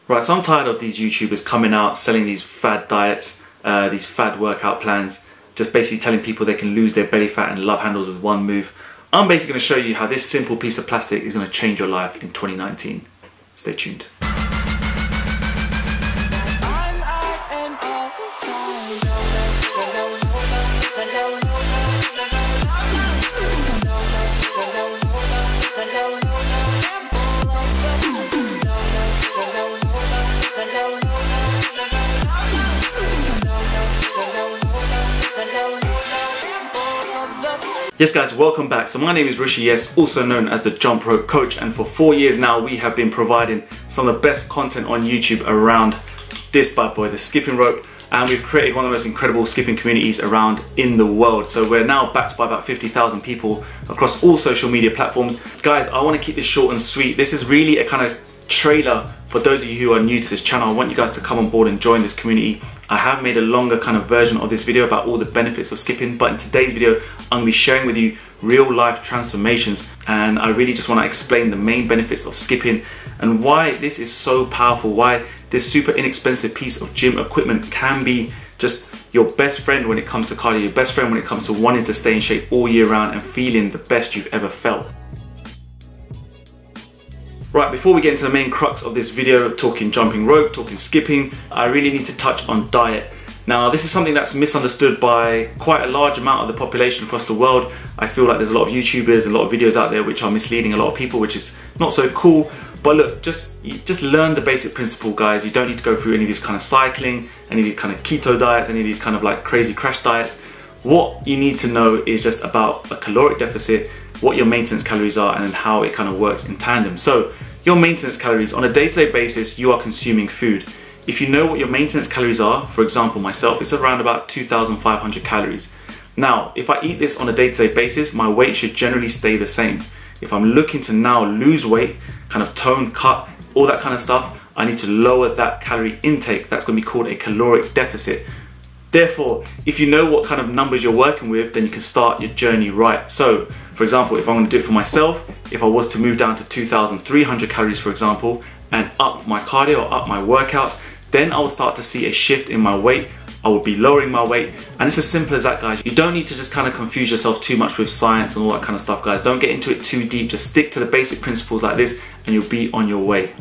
Right, so I'm tired of these YouTubers coming out selling these fad diets, these fad workout plans, just basically telling people they can lose their belly fat and love handles with one move. I'm basically going to show you how this simple piece of plastic is going to change your life in 2019. Stay tuned. Yes guys, welcome back. So my name is Rishi, yes, also known as the Jump Rope Coach, and for 4 years now we have been providing some of the best content on YouTube around this bad boy, the skipping rope, and we've created one of the most incredible skipping communities around in the world. So we're now backed by about 50,000 people across all social media platforms. Guys, I want to keep this short and sweet. This is really a kind of trailer for those of you who are new to this channel. I want you guys to come on board and join this community. I have made a longer kind of version of this video about all the benefits of skipping, but in today's video I'm going to be sharing with you real life transformations, and I really just want to explain the main benefits of skipping and why this is so powerful, why this super inexpensive piece of gym equipment can be just your best friend when it comes to cardio, your best friend when it comes to wanting to stay in shape all year round and feeling the best you've ever felt. Right, before we get into the main crux of this video, talking jumping rope, talking skipping, I really need to touch on diet. Now, this is something that's misunderstood by quite a large amount of the population across the world. I feel like there's a lot of YouTubers, a lot of videos out there which are misleading a lot of people, which is not so cool. But look, just learn the basic principle, guys. You don't need to go through any of this kind of cycling, any of these kind of keto diets, any of these kind of like crazy crash diets. What you need to know is just about a caloric deficit, what your maintenance calories are, and then how it kind of works in tandem. So your maintenance calories, on a day-to-day basis, you are consuming food. If you know what your maintenance calories are, for example, myself, it's around about 2,500 calories. Now, if I eat this on a day-to-day basis, my weight should generally stay the same. If I'm looking to now lose weight, kind of tone, cut, all that kind of stuff, I need to lower that calorie intake. That's going to be called a caloric deficit. Therefore, if you know what kind of numbers you're working with, then you can start your journey right. So, for example, if I'm going to do it for myself, if I was to move down to 2,300 calories, for example, and up my cardio or up my workouts, then I will start to see a shift in my weight. I will be lowering my weight, and it's as simple as that, guys. You don't need to just kind of confuse yourself too much with science and all that kind of stuff, guys. Don't get into it too deep. Just stick to the basic principles like this and you'll be on your way.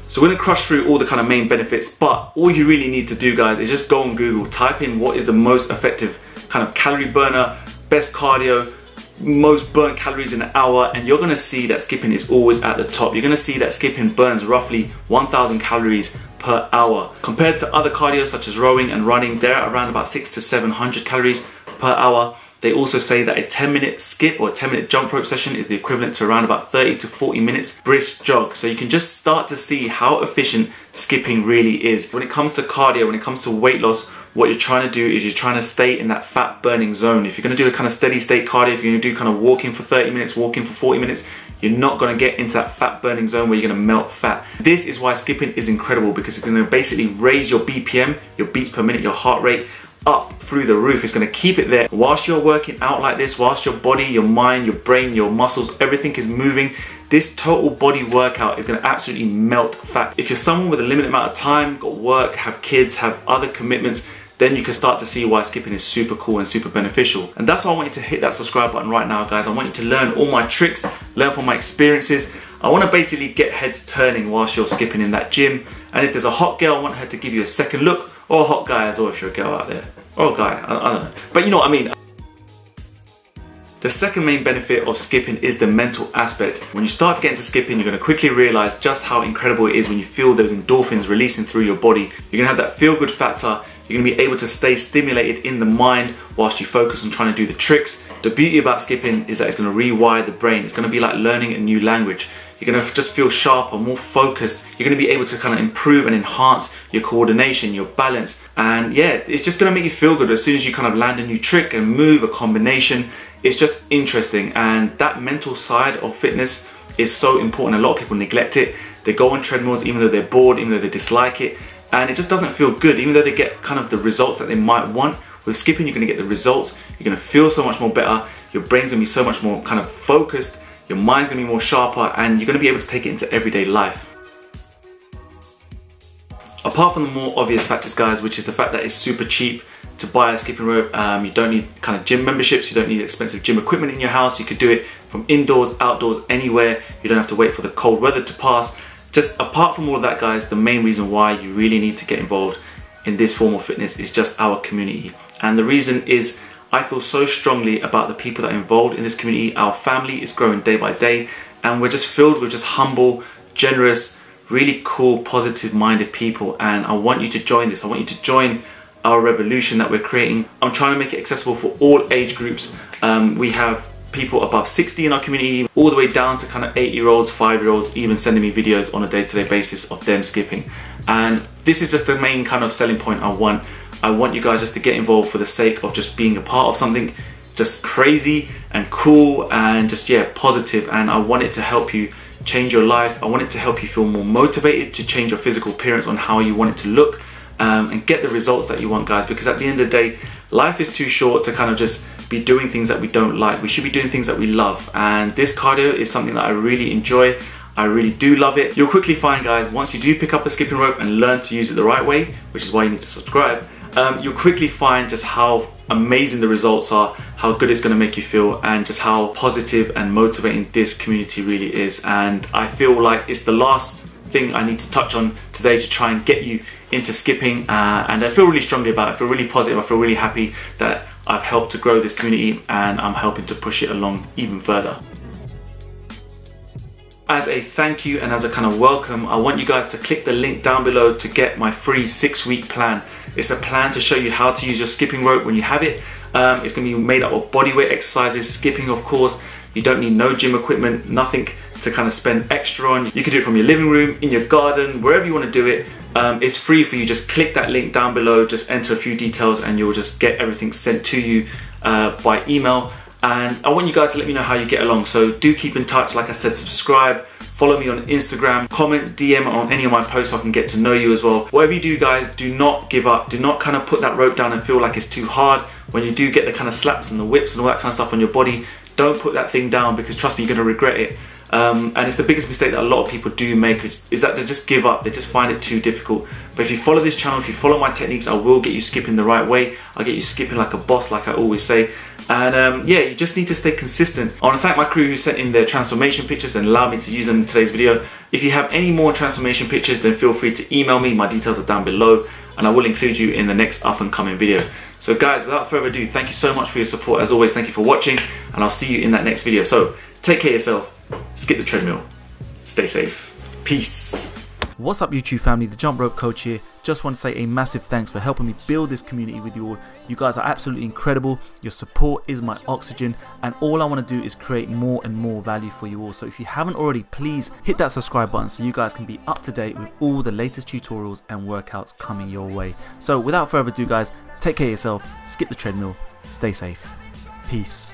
So we're going to crush through all the kind of main benefits, but all you really need to do, guys, is just go on Google, type in what is the most effective kind of calorie burner, best cardio, most burnt calories in an hour, and you're going to see that skipping is always at the top. You're going to see that skipping burns roughly 1,000 calories per hour. Compared to other cardio such as rowing and running, they're around about 600 to 700 calories per hour. They also say that a 10-minute skip or a 10-minute jump rope session is the equivalent to around about 30 to 40 minutes brisk jog. So you can just start to see how efficient skipping really is. When it comes to cardio, when it comes to weight loss, what you're trying to do is you're trying to stay in that fat burning zone. If you're going to do a kind of steady state cardio, if you're going to do kind of walking for 30 minutes, walking for 40 minutes, you're not going to get into that fat burning zone where you're going to melt fat. This is why skipping is incredible, because it's going to basically raise your BPM, your beats per minute, your heart rate, up through the roof. It's going to keep it there whilst you're working out like this, whilst your body, your mind, your brain, your muscles, everything is moving. This total body workout is going to absolutely melt fat. If you're someone with a limited amount of time, got work, have kids, have other commitments, then you can start to see why skipping is super cool and super beneficial. And that's why I want you to hit that subscribe button right now, guys. I want you to learn all my tricks, learn from my experiences. I want to basically get heads turning whilst you're skipping in that gym. And if there's a hot girl, I want her to give you a second look, or a hot guy as well if you're a girl out there. Or a guy, I don't know. But you know what I mean. The second main benefit of skipping is the mental aspect. When you start to get into skipping, you're going to quickly realize just how incredible it is when you feel those endorphins releasing through your body. You're going to have that feel-good factor. You're going to be able to stay stimulated in the mind whilst you focus on trying to do the tricks. The beauty about skipping is that it's going to rewire the brain. It's going to be like learning a new language. You're going to just feel sharper, more focused. You're going to be able to kind of improve and enhance your coordination, your balance. And yeah, it's just going to make you feel good as soon as you kind of land a new trick and move, a combination. It's just interesting. And that mental side of fitness is so important. A lot of people neglect it. They go on treadmills even though they're bored, even though they dislike it. And it just doesn't feel good, even though they get kind of the results that they might want. With skipping, you're going to get the results. You're going to feel so much more better. Your brain's going to be so much more kind of focused. your mind's going to be more sharper, and you're going to be able to take it into everyday life. Apart from the more obvious factors, guys, which is the fact that it's super cheap to buy a skipping rope. You don't need kind of gym memberships, you don't need expensive gym equipment in your house. You could do it from indoors, outdoors, anywhere. You don't have to wait for the cold weather to pass. Just apart from all of that, guys, the main reason why you really need to get involved in this form of fitness is just our community. And the reason is I feel so strongly about the people that are involved in this community. Our family is growing day by day, and we're just filled with just humble, generous, really cool, positive-minded people. And I want you to join this. I want you to join our revolution that we're creating. I'm trying to make it accessible for all age groups. We have people above 60 in our community, all the way down to kind of 8-year-olds, 5-year-olds, even sending me videos on a day-to-day basis of them skipping. And this is just the main kind of selling point I want. I want you guys just to get involved for the sake of just being a part of something just crazy and cool and just, yeah, positive. And I want it to help you change your life. I want it to help you feel more motivated to change your physical appearance on how you want it to look, and get the results that you want, guys, because at the end of the day, life is too short to kind of just be doing things that we don't like. We should be doing things that we love, and this cardio is something that I really enjoy. I really do love it. You'll quickly find, guys, once you do pick up a skipping rope and learn to use it the right way, which is why you need to subscribe, you'll quickly find just how amazing the results are, how good it's going to make you feel, and just how positive and motivating this community really is. And I feel like it's the last thing I need to touch on today to try and get you into skipping, and I feel really strongly about it. I feel really positive. I feel really happy that I've helped to grow this community, and I'm helping to push it along even further. As a thank you and as a kind of welcome, I want you guys to click the link down below to get my free 6-week plan. It's a plan to show you how to use your skipping rope when you have it. It's going to be made up of bodyweight exercises, skipping of course. You don't need no gym equipment, nothing to kind of spend extra on. You can do it from your living room, in your garden, wherever you want to do it. It's free for you. Just click that link down below, just enter a few details, and you'll just get everything sent to you by email. And I want you guys to let me know how you get along. So do keep in touch. Like I said, subscribe, follow me on Instagram, comment, DM on any of my posts so I can get to know you as well. Whatever you do, guys, do not give up. Do not kind of put that rope down and feel like it's too hard. When you do get the kind of slaps and the whips and all that kind of stuff on your body, don't put that thing down, because trust me, you're going to regret it. And it's the biggest mistake that a lot of people do make, is that they just give up. They just find it too difficult. But if you follow this channel, if you follow my techniques, I will get you skipping the right way. I'll get you skipping like a boss, like I always say. And yeah, you just need to stay consistent. I want to thank my crew who sent in their transformation pictures and allowed me to use them in today's video. If you have any more transformation pictures, then feel free to email me. My details are down below, and I will include you in the next up and coming video. So guys, without further ado, thank you so much for your support. As always, thank you for watching, and I'll see you in that next video. So take care of yourself. Skip the treadmill. Stay safe. Peace. What's up, YouTube family? The Jump Rope Coach here. Just want to say a massive thanks for helping me build this community with you all. You guys are absolutely incredible. Your support is my oxygen, and all I want to do is create more and more value for you all. So if you haven't already, please hit that subscribe button so you guys can be up to date with all the latest tutorials and workouts coming your way. So without further ado, guys, take care of yourself, skip the treadmill, stay safe. Peace.